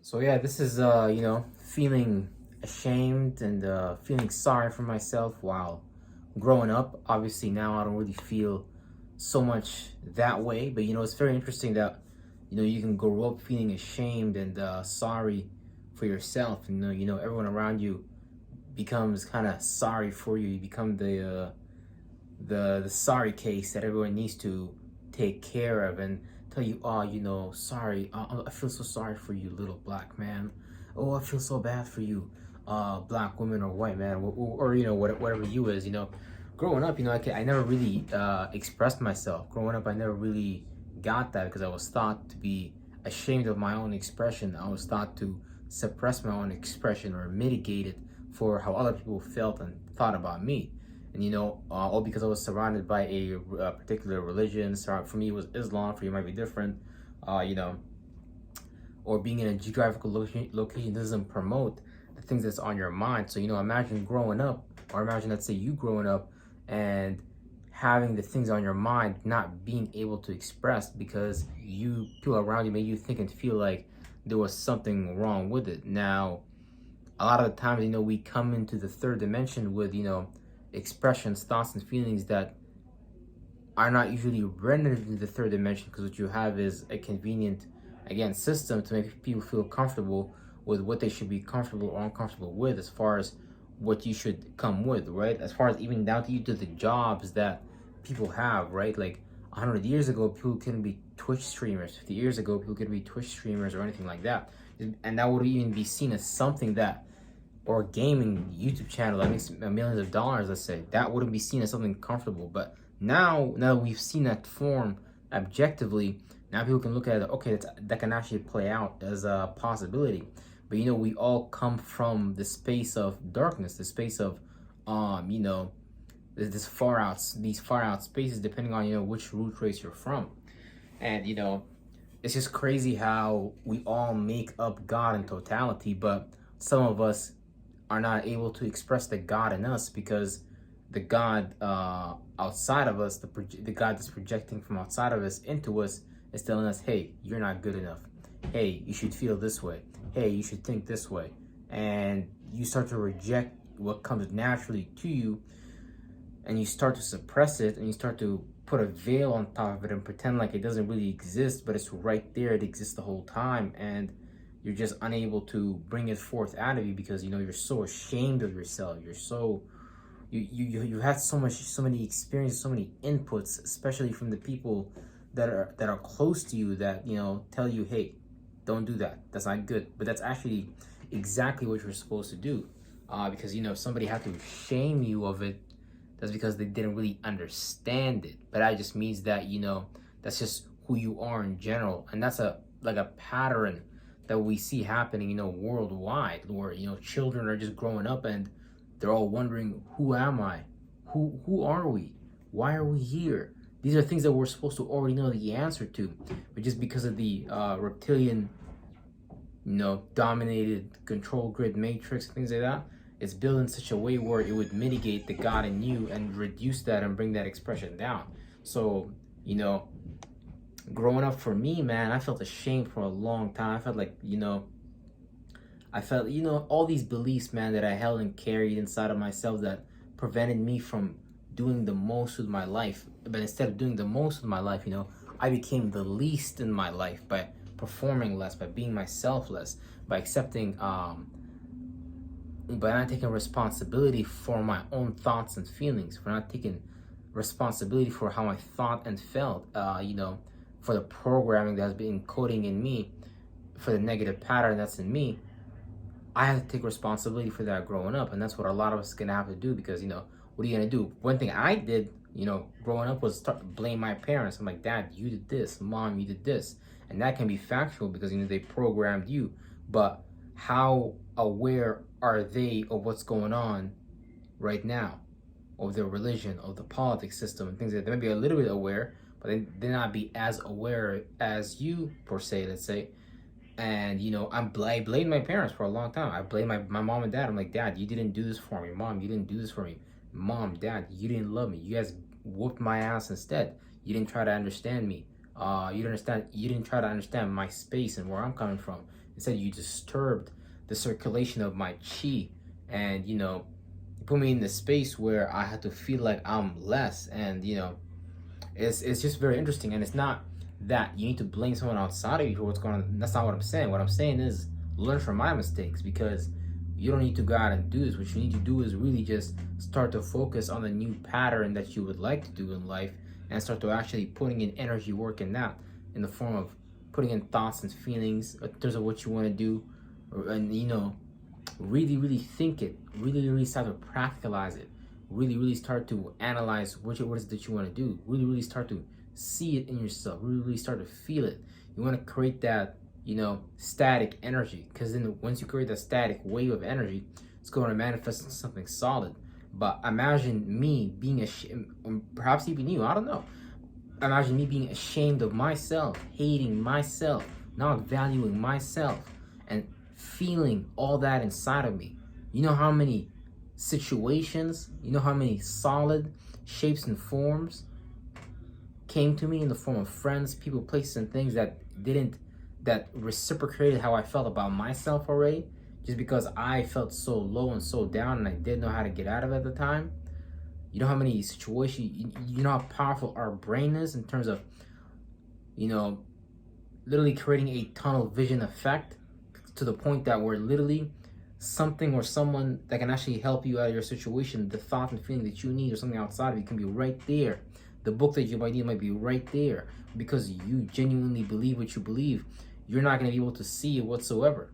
So yeah, this is feeling ashamed and feeling sorry for myself while growing up. Obviously now I don't really feel so much that way, but it's very interesting that you can grow up feeling ashamed and sorry for yourself. And everyone around you becomes kind of sorry for you. You become the sorry case that everyone needs to take care of and tell you, oh, sorry, I feel so sorry for you, little black man. Oh, I feel so bad for you, black woman or white man, or whatever you is. Growing up, I never really expressed myself. Growing up, I never really got that because I was thought to be ashamed of my own expression. I was thought to suppress my own expression or mitigate it for how other people felt and thought about me. And all because I was surrounded by a particular religion. So for me, it was Islam. For you, it might be different. Uh, you know, or being in a geographical location doesn't promote the things that's on your mind. So imagine growing up, or imagine, let's say, you growing up and having the things on your mind not being able to express because people around you made you think and feel like there was something wrong with it. Now, a lot of the times, we come into the third dimension with expressions, thoughts, and feelings that are not usually rendered into the third dimension, because what you have is a convenient, again, system to make people feel comfortable with what they should be comfortable or uncomfortable with, as far as what you should come with, right? As far as even down to the jobs that people have, right? Like 100 years ago, people couldn't be Twitch streamers. 50 years ago, people couldn't be Twitch streamers or anything like that. And that would even be seen as something that, or a gaming YouTube channel that makes millions of dollars, let's say, that wouldn't be seen as something comfortable. But now that we've seen that form objectively, now people can look at it, okay, that can actually play out as a possibility. But we all come from the space of darkness, the space of these far out spaces, depending on which root race you're from. And it's just crazy how we all make up God in totality, but some of us are not able to express the God in us because the God outside of us, the God that's projecting from outside of us into us, is telling us, hey, you're not good enough. Hey, you should feel this way. Hey, you should think this way. And you start to reject what comes naturally to you, and you start to suppress it, and you start to put a veil on top of it and pretend like it doesn't really exist, but it's right there. It exists the whole time. And you're just unable to bring it forth out of you because you're so ashamed of yourself. You're so you had so many experiences, so many inputs, especially from the people that are close to you, that tell you, hey, don't do that, that's not good. But that's actually exactly what you're supposed to do, because somebody had to shame you of it. That's because they didn't really understand it. But that just means that that's just who you are in general. And that's a pattern that we see happening worldwide, where children are just growing up and they're all wondering, who am I? Who are we? Why are we here? These are things that we're supposed to already know the answer to, but just because of the reptilian dominated control grid matrix, things like that, it's built in such a way where it would mitigate the God in you and reduce that and bring that expression down. So growing up, for me, man, I felt ashamed for a long time. I felt like all these beliefs, man, that I held and carried inside of myself that prevented me from doing the most with my life. But instead of doing the most with my life, I became the least in my life by performing less, by being myself less, by accepting by not taking responsibility for my own thoughts and feelings, for not taking responsibility for how I thought and felt, for the programming that's been encoding in me, for the negative pattern that's in me. I had to take responsibility for that growing up, and that's what a lot of us are gonna have to do, because what are you gonna do? One thing I did, growing up, was start to blame my parents. I'm like, Dad, you did this. Mom, you did this. And that can be factual because they programmed you. But how aware are they of what's going on right now, of their religion, of the politics system, and things like that? They may be a little bit aware, but they not be as aware as you, per se, let's say. And I blamed my parents for a long time. I blamed my mom and dad. I'm like, Dad, you didn't do this for me. Mom, you didn't do this for me. Mom, Dad, you didn't love me. You guys whooped my ass instead. You didn't try to understand me. You didn't try to understand my space and where I'm coming from. Instead, you disturbed the circulation of my chi, and put me in the space where I had to feel like I'm less. And it's just very interesting. And it's not that you need to blame someone outside of you for what's going on. That's not what I'm saying. What I'm saying is learn from my mistakes, because you don't need to go out and do this. What you need to do is really just start to focus on the new pattern that you would like to do in life, and start to actually putting in energy work in that, in the form of putting in thoughts and feelings in terms of what you want to do, and really, really think it, really, really start to practicalize it, really, really start to analyze what it is that you want to do, really, really start to see it in yourself, really, really start to feel it. You want to create that, static energy, because then once you create that static wave of energy, it's going to manifest into something solid. But imagine me being ashamed, perhaps even you, I don't know. Imagine me being ashamed of myself, hating myself, not valuing myself, and feeling all that inside of me. You know how many situations, how many solid shapes and forms came to me in the form of friends, people, places, and things that reciprocated how I felt about myself already, just because I felt so low and so down and I didn't know how to get out of it at the time. You know how many situations, you know how powerful our brain is in terms of, literally creating a tunnel vision effect, to the point that we're literally something or someone that can actually help you out of your situation, the thought and feeling that you need, or something outside of you, can be right there. The book that you might need might be right there, because you genuinely believe what you believe. You're not going to be able to see it whatsoever.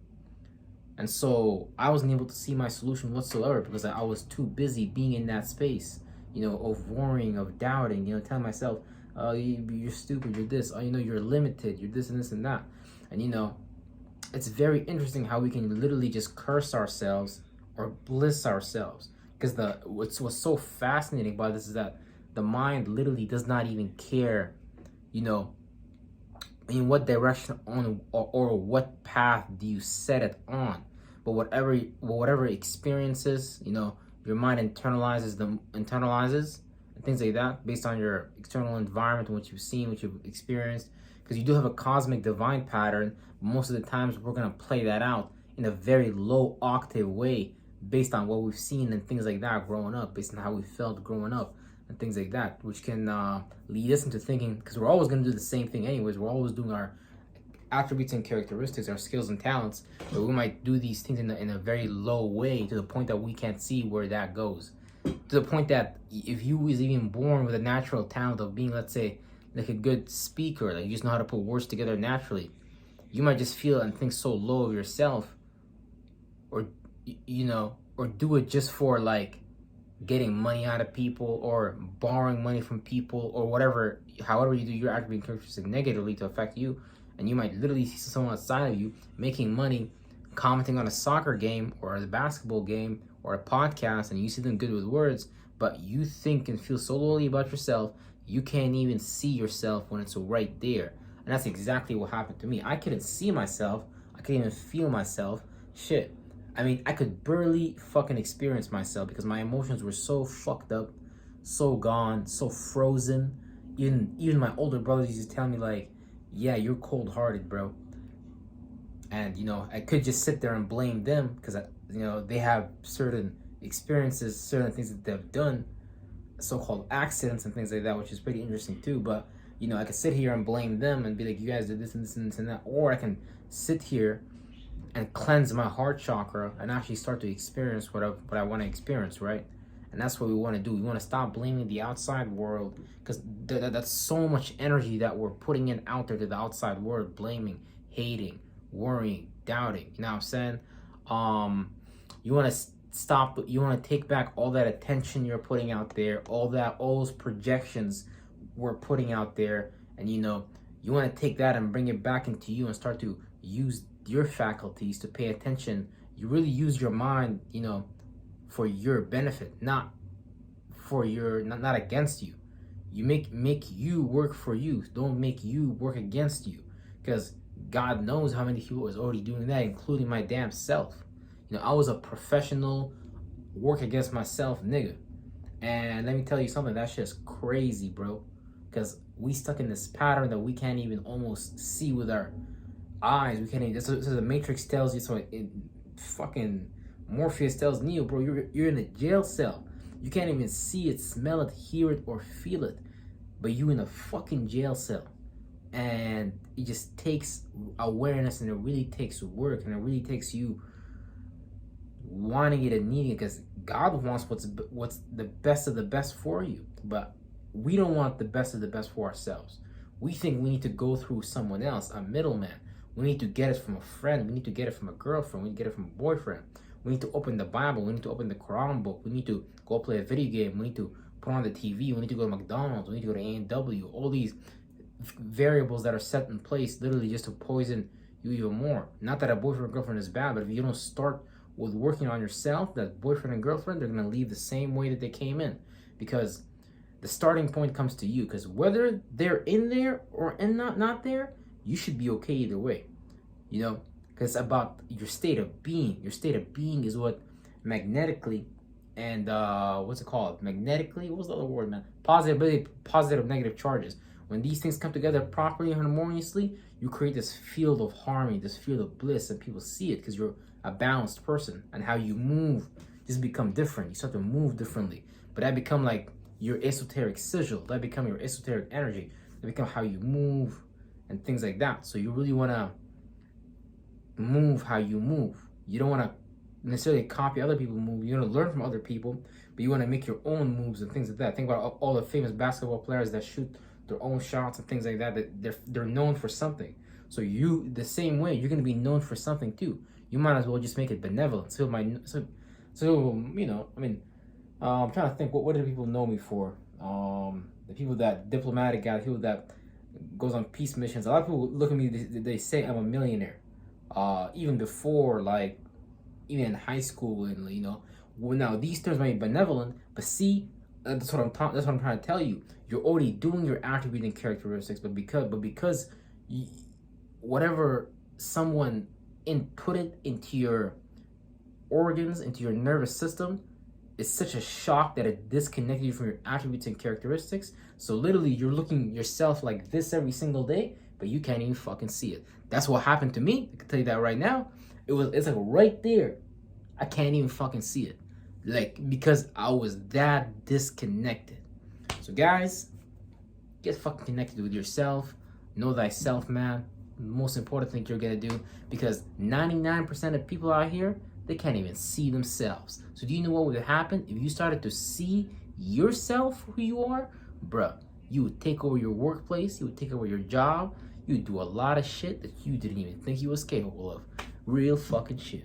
And so I wasn't able to see my solution whatsoever, because I was too busy being in that space, of worrying, of doubting, telling myself, oh, you're stupid, you're this, oh, you're limited, you're this and this and that. And it's very interesting how we can literally just curse ourselves or bliss ourselves. Because what's so fascinating about this is that the mind literally does not even care, in what direction on, or what path do you set it on. But whatever experiences, your mind internalizes and things like that, based on your external environment and what you've seen, what you've experienced. Because you do have a cosmic divine pattern, but most of the times we're going to play that out in a very low octave way, based on what we've seen and things like that growing up, based on how we felt growing up and things like that, which can lead us into thinking, because we're always going to do the same thing anyways, we're always doing our attributes and characteristics, our skills and talents, but we might do these things in a very low way, to the point that we can't see where that goes. To the point that if you was even born with a natural talent of being, let's say, like a good speaker, like you just know how to put words together naturally, you might just feel and think so low of yourself, or or do it just for like getting money out of people, or borrowing money from people, or whatever, however you do your attribute characteristic negatively to affect you. And you might literally see someone outside of you making money, commenting on a soccer game or a basketball game or a podcast, and you see them good with words, but you think and feel so lowly about yourself, you can't even see yourself when it's right there. And that's exactly what happened to me. I couldn't see myself. I couldn't even feel myself. Shit. I mean, I could barely fucking experience myself, because my emotions were so fucked up, so gone, so frozen. Even my older brothers used to tell me, like, yeah, you're cold-hearted, bro. And, I could just sit there and blame them, because, they have certain experiences, certain things that they've done, so-called accidents and things like that, which is pretty interesting too. But, I could sit here and blame them and be like, you guys did this and this and this and that. Or I can sit here and cleanse my heart chakra and actually start to experience what I want to experience, right? And that's what we want to do. We want to stop blaming the outside world, because that's so much energy that we're putting in out there to the outside world, blaming, hating, worrying, doubting. You know what I'm saying? You want to stop. You want to take back all that attention you're putting out there, all those projections we're putting out there, and you want to take that and bring it back into you and start to use your faculties to pay attention. You really use your mind, for your benefit, not for not against you. You make you work for you. Don't make you work against you, because God knows how many people is already doing that, including my damn self. I was a professional work against myself nigga, and let me tell you something, that shit's crazy, bro, because we stuck in this pattern that we can't even almost see with our eyes. We can't even. So the Matrix tells you. So fucking Morpheus tells Neo, bro, you're in a jail cell. You can't even see it, smell it, hear it, or feel it. But you in a fucking jail cell. And it just takes awareness, and it really takes work, and it really takes you wanting it and needing it, because God wants what's the best of the best for you. But we don't want the best of the best for ourselves. We think we need to go through someone else, a middleman. We need to get it from a friend. We need to get it from a girlfriend. We need to get it from a boyfriend. We need to open the Bible. We need to open the Quran book. We need to go play a video game. We need to put on the TV. We need to go to McDonald's. We need to go to A&W. All these variables that are set in place literally just to poison you even more. Not that a boyfriend or girlfriend is bad, but if you don't start with working on yourself, that boyfriend and girlfriend, they're going to leave the same way that they came in, because the starting point comes to you. Because whether they're in there or not there, you should be okay either way, you know, because it's about your state of being. Your state of being is what magnetically and what's it called, magnetically, what was the other word, man, positive negative charges, when these things come together properly and harmoniously, you create this field of harmony, this field of bliss, and people see it because you're a balanced person. And how you move just become different. You start to move differently, but that become like your esoteric sigil, that become your esoteric energy, that become how you move and things like that. So you really want to move how you move. You don't want to necessarily copy other people's moves. You want to learn from other people, but you want to make your own moves and things like that. Think about all the famous basketball players that shoot their own shots and things like that, that they're known for something. So you, the same way, you're going to be known for something too. You might as well just make it benevolent. So you know, I mean, I'm trying to think, what do people know me for? The people that diplomatic guy, people that goes on peace missions. A lot of people look at me, they say I'm a millionaire. Even before, like, even in high school, and you know, well, now these terms might be benevolent, but see, that's what I'm trying to tell you. You're already doing your attribute and characteristics, but because whatever someone inputted into your organs, into your nervous system, is such a shock that it disconnected you from your attributes and characteristics. So literally, you're looking yourself like this every single day, but you can't even fucking see it. That's what happened to me. I can tell you that right now. It's like right there. I can't even fucking see it. Like, because I was that disconnected. So guys, get fucking connected with yourself. Know thyself, man. The most important thing you're gonna do, because 99% of people out here, they can't even see themselves. So do you know what would happen if you started to see yourself, who you are? Bruh, you would take over your workplace, you would take over your job, you would do a lot of shit that you didn't even think you was capable of. Real fucking shit.